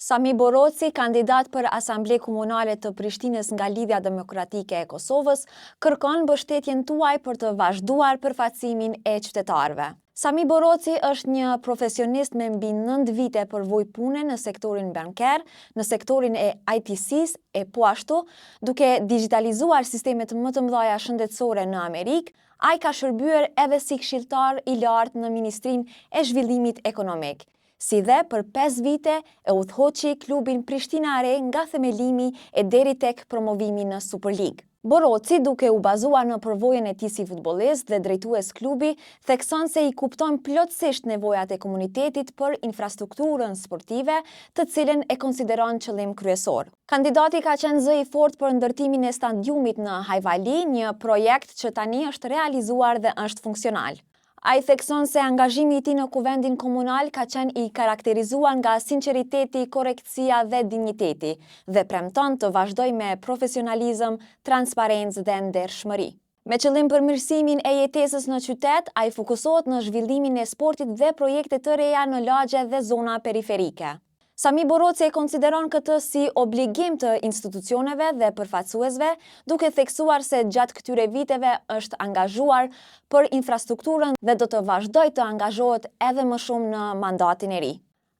Sami Boroci, kandidat për Asamble Komunale të Prishtinës nga Lidhja Demokratike e Kosovës, kërkon mbështetjen tuaj për të vazhduar përfaqësimin e qytetarëve. Sami Boroci është një profesionist me mbi 9 vite përvojë pune në sektorin banker, në sektorin e ITC-s e po ashtu, duke digitalizuar sistemet më të mëdha shëndetësore në Amerikë, ai ka shërbyer edhe si këshilltar i lartë në Ministrinë e Zhvillimit Ekonomik. Si dhe për 5 vite e udhëhoqi klubin Prishtina Re nga themelimi e deri tek promovimi në Superligë. Boroci, duke u bazuar në përvojën e tij si futbollist dhe drejtues klubi, thekson se i kupton plotësisht nevojat e komunitetit për infrastrukturën sportive, të cilën e konsideron qëllim kryesor. Kandidati ka qenë zë i fortë për ndërtimin e stadiumit në Hajvali, një projekt që tani është realizuar dhe është funksional. Ai thekson se angazhimi i tij në kuvendin komunal ka qenë i karakterizuar nga sinqeriteti, korrektësia dhe dinjiteti dhe premton të vazhdojë me profesionalizëm, transparencë dhe ndershmëri. Me qëllim përmirësimin e jetesës në qytet, ai fokusohet në zhvillimin e sportit dhe projekte të reja në lagje dhe zona periferike. Sami Boroci e konsideron këtë si obligim të institucioneve dhe përfaqësuesve, duke theksuar se gjatë këtyre viteve është angazhuar për infrastrukturën dhe do të vazhdojë të angazhohet edhe më shumë në mandatin e ri.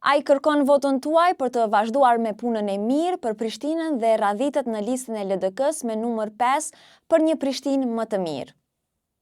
Ai kërkon votën tuaj për të vazhduar me punën e mirë për Prishtinën dhe radhitet në listën e LDK-s me numër 5 për një Prishtinë më të mirë.